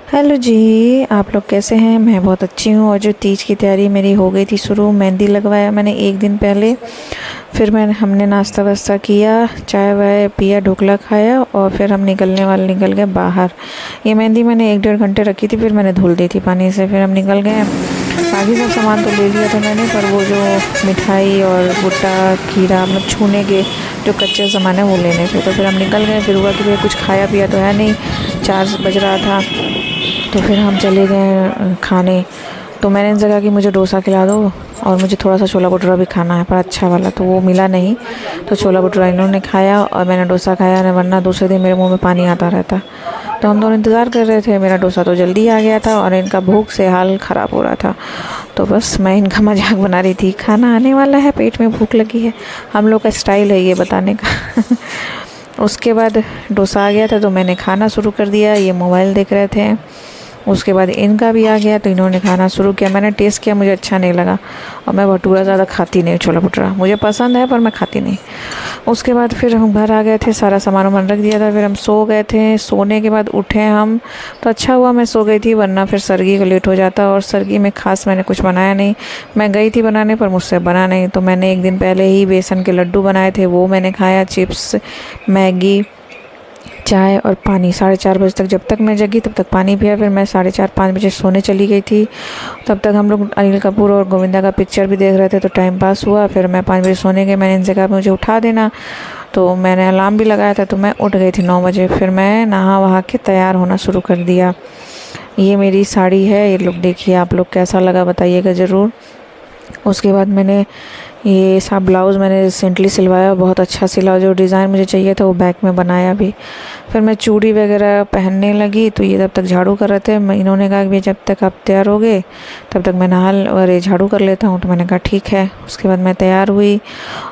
Hello जी, आप लोग कैसे हैं? मैं बहुत अच्छी हूँ। और जो तीज की तैयारी मेरी हो गई थी शुरू, मेहंदी लगवाया मैंने एक दिन पहले। फिर हमने नाश्ता वास्ता किया, चाय वाय पिया, ढोकला खाया और फिर हम निकल गए बाहर। ये मेहंदी मैंने 1 डेढ़ घंटे रखी थी, फिर मैंने धुल दी थी पानी से। फिर हम निकल गए। बाकी सब सामान तो ले लिया था मैंने, पर वो जो मिठाई और भुट्टा खीरा मतलब छूने के जो कच्चे सामान है वो लेने थे। तो फिर हम निकल गए। फिर हुआ कि भाई कुछ खाया पिया तो है नहीं, 4 बज रहा था। तो फिर हम चले गए खाने। तो मैंने इनसे कहा कि मुझे डोसा खिला दो और मुझे थोड़ा सा छोला भटूरा भी खाना है, पर अच्छा वाला। तो वो मिला नहीं, तो छोला भटूरा इन्होंने खाया और मैंने डोसा खाया नहीं, वरना दूसरे दिन मेरे मुंह में पानी आता रहता। तो हम दोनों इंतज़ार कर रहे थे। मेरा डोसा तो जल्दी आ गया था और इनका भूख से हाल ख़राब हो रहा था। तो बस मैं इनका मजाक बना रही थी, खाना आने वाला है, पेट में भूख लगी है। हम लोग का स्टाइल है ये बताने का। उसके बाद डोसा आ गया था तो मैंने खाना शुरू कर दिया। ये मोबाइल देख रहे थे। उसके बाद इनका भी आ गया तो इन्होंने खाना शुरू किया। मैंने टेस्ट किया, मुझे अच्छा नहीं लगा। और मैं भटूरा ज़्यादा खाती नहीं, छोला भटूरा मुझे पसंद है पर मैं खाती नहीं। उसके बाद फिर हम घर आ गए थे, सारा सामान वामान रख दिया था। फिर हम सो गए थे। सोने के बाद उठे हम तो अच्छा हुआ मैं सो गई थी, वरना फिर सरगी को लेट हो जाता। और सरगी में ख़ास मैंने कुछ बनाया नहीं। मैं गई थी बनाने पर मुझसे बना नहीं। तो मैंने एक दिन पहले ही बेसन के लड्डू बनाए थे, वो मैंने खाया। चिप्स, मैगी, चाय और पानी। 4:30 बजे तक, जब तक मैं जगी तब तक पानी पिया। फिर मैं 4:30-5 बजे सोने चली गई थी। तब तक हम लोग अनिल कपूर और गोविंदा का पिक्चर भी देख रहे थे, तो टाइम पास हुआ। फिर मैं 5 बजे सोने गई। मैंने इनसे कहा मुझे उठा देना, तो मैंने अलार्म भी लगाया था। तो मैं उठ गई थी 9 बजे। फिर मैं नहा वहा के तैयार होना शुरू कर दिया। ये मेरी साड़ी है, ये लोग देखिए। आप लोग कैसा लगा बताइएगा ज़रूर। उसके बाद मैंने ये सब ब्लाउज़ मैंने रिसेंटली सिलवाया, बहुत अच्छा सिला। जो डिज़ाइन मुझे चाहिए था वो बैक में बनाया भी। फिर मैं चूड़ी वगैरह पहनने लगी तो ये तब तक झाड़ू कर रहे थे। इन्होंने कहा कि जब तक आप तैयार हो गए तब तक मैं और झाड़ू कर लेता हूँ। तो मैंने कहा ठीक है। उसके बाद मैं तैयार हुई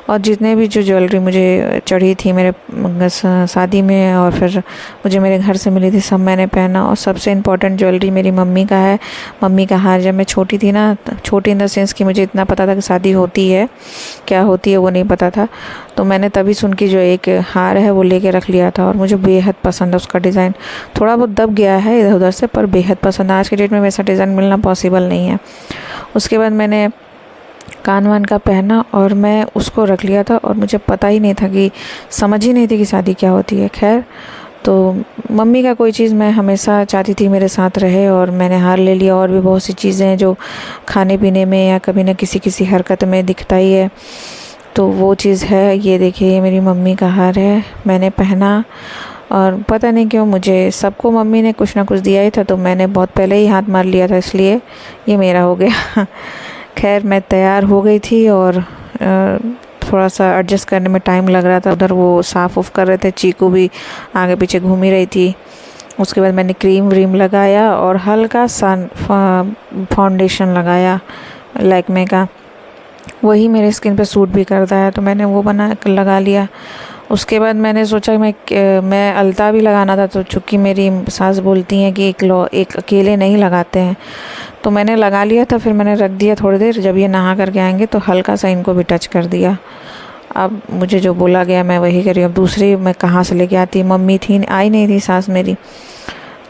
और जितने भी जो ज्वेलरी मुझे चढ़ी थी मेरे शादी में और फिर मुझे मेरे घर से मिली थी, सब मैंने पहना। और सबसे इम्पोर्टेंट ज्वेलरी मेरी मम्मी का है। मम्मी का हार, जब मैं छोटी थी ना, छोटी इन द सेंस कि मुझे इतना पता था कि शादी होती है, क्या होती है वो नहीं पता था। तो मैंने तभी सुन के जो एक हार है वो लेके रख लिया था और मुझे बेहद पसंद है उसका डिज़ाइन। थोड़ा बहुत दब गया है इधर उधर से, पर बेहद पसंद है। आज के डेट में वैसा डिज़ाइन मिलना पॉसिबल नहीं है। उसके बाद मैंने कान वान का पहना और मैं उसको रख लिया था और मुझे पता ही नहीं था, कि समझ ही नहीं थी कि शादी क्या होती है। खैर, तो मम्मी का कोई चीज़ मैं हमेशा चाहती थी मेरे साथ रहे और मैंने हार ले लिया। और भी बहुत सी चीज़ें हैं जो खाने पीने में या कभी ना किसी किसी हरकत में दिखता ही है, तो वो चीज़ है। ये देखिए, ये मेरी मम्मी का हार है, मैंने पहना। और पता नहीं क्यों मुझे सबको मम्मी ने कुछ ना कुछ दिया ही था, तो मैंने बहुत पहले ही हाथ मार लिया था, इसलिए ये मेरा हो गया। खैर, मैं तैयार हो गई थी और थोड़ा सा एडजस्ट करने में टाइम लग रहा था। उधर वो साफ़ उफ कर रहे थे, चीकू भी आगे पीछे घूम ही रही थी। उसके बाद मैंने क्रीम व्रीम लगाया और हल्का सा फाउंडेशन लगाया लैक्मे का। वही मेरे स्किन पे सूट भी करता है, तो मैंने वो लगा लिया। उसके बाद मैंने सोचा कि मैं अलता भी लगाना था, तो चूँकि मेरी सास बोलती हैं कि एक अकेले नहीं लगाते हैं, तो मैंने लगा लिया था। फिर मैंने रख दिया थोड़ी देर। जब ये नहा करके आएंगे तो हल्का सा इनको भी टच कर दिया। अब मुझे जो बोला गया मैं वही करी। अब दूसरी मैं कहाँ से लेके आती, मम्मी थी, आई नहीं थी सास मेरी,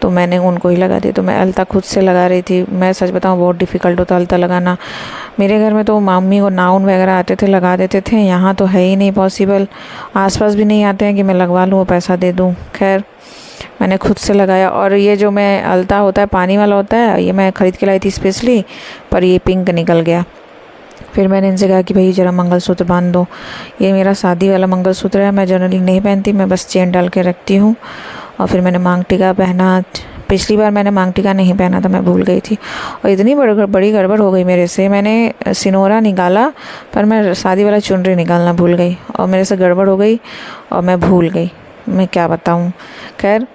तो मैंने उनको ही लगा दी। तो मैं अलता खुद से लगा रही थी। मैं सच बताऊँ, बहुत डिफ़िकल्ट होता अलता लगाना। मेरे घर में तो मम्मी को नाउन वगैरह आते थे, लगा देते थे। यहाँ तो है ही नहीं पॉसिबल, आसपास भी नहीं आते हैं कि मैं लगवा लूँ, पैसा दे दूँ। खैर, मैंने खुद से लगाया। और ये जो मैं अलता होता है, पानी वाला होता है, ये मैं ख़रीद के लाई थी स्पेशली, पर ये पिंक निकल गया। फिर मैंने इनसे कहा कि भाई ज़रा मंगलसूत्र बांध दो। ये मेरा शादी वाला मंगलसूत्र है, मैं जनरली नहीं पहनती, मैं बस चेन डाल के रखती हूँ। और फिर मैंने मांग टीका पहना। पिछली बार मैंने मांग टीका नहीं पहना था, मैं भूल गई थी और इतनी बड़ी गड़बड़ हो गई मेरे से। मैंने सिनोरा निकाला पर मैं शादी वाला चुनरी निकालना भूल गई और मेरे से गड़बड़ हो गई और मैं भूल गई, मैं क्या बताऊँ। खैर,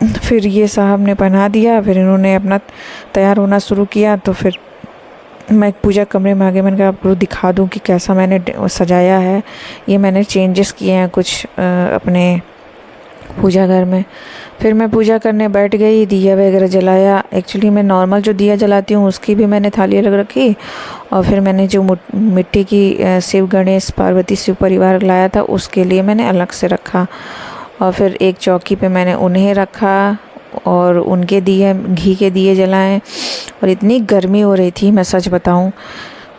फिर ये साहब ने पहना दिया। फिर इन्होंने अपना तैयार होना शुरू किया। तो फिर मैं पूजा कमरे में आ गई। मैंने कहा आपको दिखा दूँ कि कैसा मैंने सजाया है। ये मैंने चेंजेस किए हैं कुछ अपने पूजा घर में। फिर मैं पूजा करने बैठ गई, दिया वगैरह जलाया। एक्चुअली मैं नॉर्मल जो दिया जलाती हूँ उसकी भी मैंने थाली अलग रखी और फिर मैंने जो मिट्टी की शिव गणेश पार्वती शिव परिवार लाया था उसके लिए मैंने अलग से रखा। और फिर एक चौकी पे मैंने उन्हें रखा, और उनके दिए, घी के दिए जलाएं। और इतनी गर्मी हो रही थी, मैं सच बताऊं,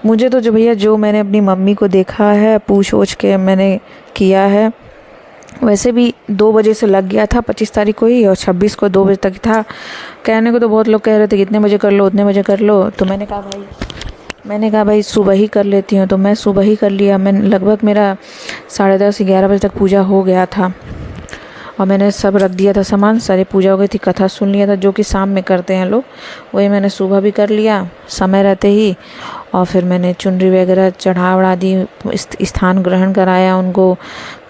मुझे तो जो भैया जो मैंने अपनी मम्मी को देखा है, पूछ ओछ के मैंने किया है, वैसे भी 2 बजे से लग गया था 25 तारीख को ही, और 26 को 2 बजे तक था। कहने को तो बहुत लोग कह रहे थे कितने बजे कर लो, उतने बजे कर लो। तो मैंने कहा भाई सुबह ही कर लेती हूँ। तो मैं सुबह ही कर लिया। मैं लगभग मेरा 10:30-11 बजे तक पूजा हो गया था, और मैंने सब रख दिया था सामान, सारी पूजा हो गई थी, कथा सुन लिया था, जो कि शाम में करते हैं लोग, वही मैंने सुबह भी कर लिया समय रहते ही। और फिर मैंने चुनरी वगैरह चढ़ा वढ़ा दी, स्थान ग्रहण कराया उनको,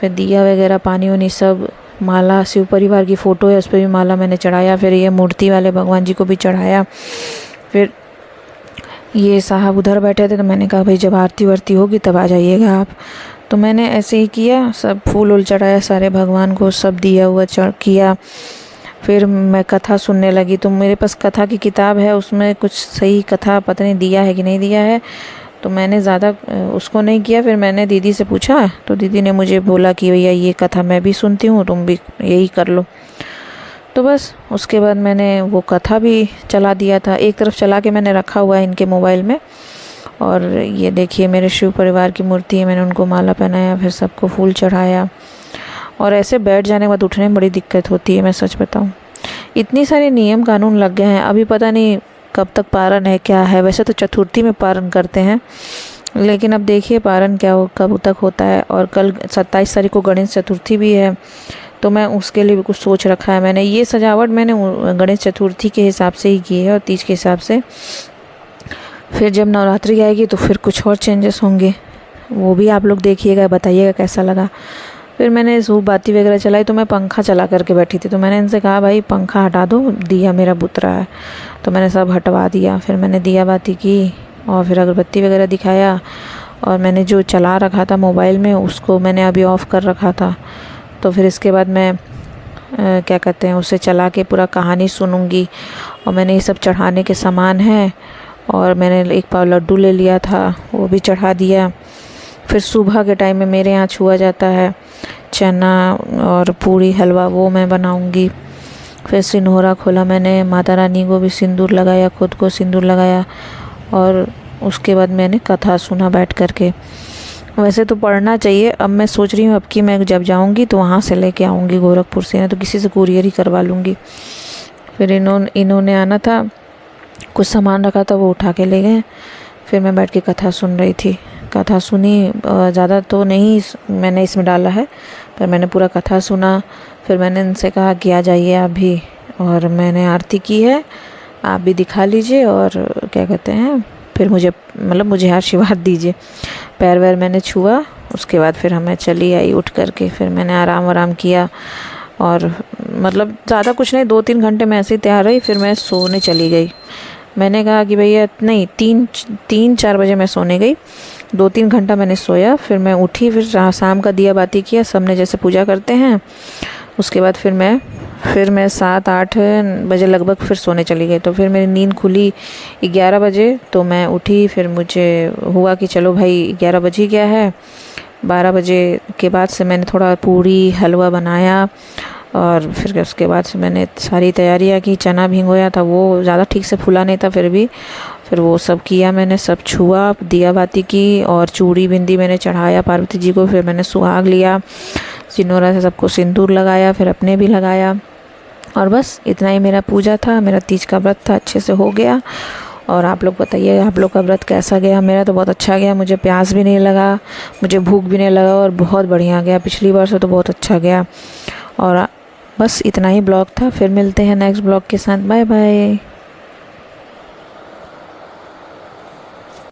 फिर दिया वगैरह पानी वानी सब, माला शिव परिवार की फ़ोटो है उस पर भी माला मैंने चढ़ाया, फिर ये मूर्ति वाले भगवान जी को भी चढ़ाया। फिर ये साहब उधर बैठे थे, तो मैंने कहा भाई जब आरती वारती होगी तब आ जाइएगा आप। तो मैंने ऐसे ही किया, सब फूल उल चढ़ाया सारे भगवान को, सब दिया हुआ किया। फिर मैं कथा सुनने लगी। तो मेरे पास कथा की किताब है, उसमें कुछ सही कथा पता नहीं दिया है कि नहीं दिया है, तो मैंने ज़्यादा उसको नहीं किया। फिर मैंने दीदी से पूछा, तो दीदी ने मुझे बोला कि भैया ये कथा मैं भी सुनती हूँ, तुम भी यही कर लो। तो बस उसके बाद मैंने वो कथा भी चला दिया था, एक तरफ चला के मैंने रखा हुआ है इनके मोबाइल में। और ये देखिए मेरे शिव परिवार की मूर्ति है, मैंने उनको माला पहनाया, फिर सबको फूल चढ़ाया। और ऐसे बैठ जाने के बाद उठने में बड़ी दिक्कत होती है, मैं सच बताऊं। इतनी सारे नियम कानून लग गए हैं, अभी पता नहीं कब तक पारण है क्या है। वैसे तो चतुर्थी में पारण करते हैं, लेकिन अब देखिए पारण क्या हो, कब तक होता है। और कल 27 तारीख को गणेश चतुर्थी भी है, तो मैं उसके लिए भी कुछ सोच रखा है। मैंने ये सजावट मैंने गणेश चतुर्थी के हिसाब से ही की है और तीज के हिसाब से। फिर जब नवरात्रि आएगी तो फिर कुछ और चेंजेस होंगे, वो भी आप लोग देखिएगा, बताइएगा कैसा लगा। फिर मैंने धूप बाती वगैरह चलाई, तो मैं पंखा चला करके बैठी थी। तो मैंने इनसे कहा भाई पंखा हटा दो, दिया मेरा बुत रहा है। तो मैंने सब हटवा दिया। फिर मैंने दिया बाती की, और फिर अगरबत्ती वगैरह दिखाया। और मैंने जो चला रखा था मोबाइल में, उसको मैंने अभी ऑफ़ कर रखा था। तो फिर इसके बाद मैं क्या कहते हैं, उसे चला के पूरा कहानी सुनूंगी। और मैंने ये सब चढ़ाने के सामान हैं, और मैंने 1 पाव लड्डू ले लिया था, वो भी चढ़ा दिया। फिर सुबह के टाइम में मेरे यहाँ छुआ जाता है चना और पूरी हलवा, वो मैं बनाऊंगी। फिर सिंदूरा खोला मैंने, माता रानी को भी सिंदूर लगाया, खुद को सिंदूर लगाया। और उसके बाद मैंने कथा सुना बैठ कर के। वैसे तो पढ़ना चाहिए, अब मैं सोच रही हूँ अब कि मैं जब जाऊँगी तो वहाँ से लेके आऊँगी गोरखपुर से, ना तो किसी से कुरियर ही करवा लूँगी। फिर इन्होंने आना था, कुछ सामान रखा था वो उठा के ले गए। फिर मैं बैठ के कथा सुन रही थी, कथा सुनी, ज़्यादा तो नहीं मैंने इसमें डाला है, पर मैंने पूरा कथा सुना। फिर मैंने इनसे कहा कि आ जाइए आप भी, और मैंने आरती की है, आप भी दिखा लीजिए। और क्या कहते हैं, फिर मुझे आशीर्वाद दीजिए। पैर वैर मैंने छुआ, उसके बाद फिर मैं चली आई उठ करके। फिर मैंने आराम किया, और मतलब ज़्यादा कुछ नहीं, 2-3 घंटे मैं ऐसे ही तैयार रही। फिर मैं सोने चली गई। मैंने कहा कि भैया नहीं, 3-4 बजे मैं सोने गई, 2-3 घंटा मैंने सोया। फिर मैं उठी, फिर शाम का दिया बाती किया, सबने जैसे पूजा करते हैं। उसके बाद फिर मैं 7-8 बजे लगभग फिर सोने चली गई। तो फिर मेरी नींद खुली 11 बजे, तो मैं उठी। फिर मुझे हुआ कि चलो भाई 11 बज ही गया है। 12 बजे के बाद से मैंने थोड़ा पूरी हलवा बनाया, और फिर उसके बाद से मैंने सारी तैयारियां की। चना भिगोया था, वो ज़्यादा ठीक से फूला नहीं था, फिर वो सब किया मैंने, सब छुआ, दिया बाती की, और चूड़ी बिंदी मैंने चढ़ाया पार्वती जी को। फिर मैंने सुहाग लिया, सिंदूरा से सबको सिंदूर लगाया, फिर अपने भी लगाया। और बस इतना ही मेरा पूजा था, मेरा तीज का व्रत था, अच्छे से हो गया। और आप लोग बताइए आप लोग का व्रत कैसा गया। मेरा तो बहुत अच्छा गया, मुझे प्यास भी नहीं लगा, मुझे भूख भी नहीं लगा, और बहुत बढ़िया गया। पिछली बार से तो बहुत अच्छा गया। और बस इतना ही ब्लॉग था, फिर मिलते हैं नेक्स्ट ब्लॉग के साथ। Bye bye.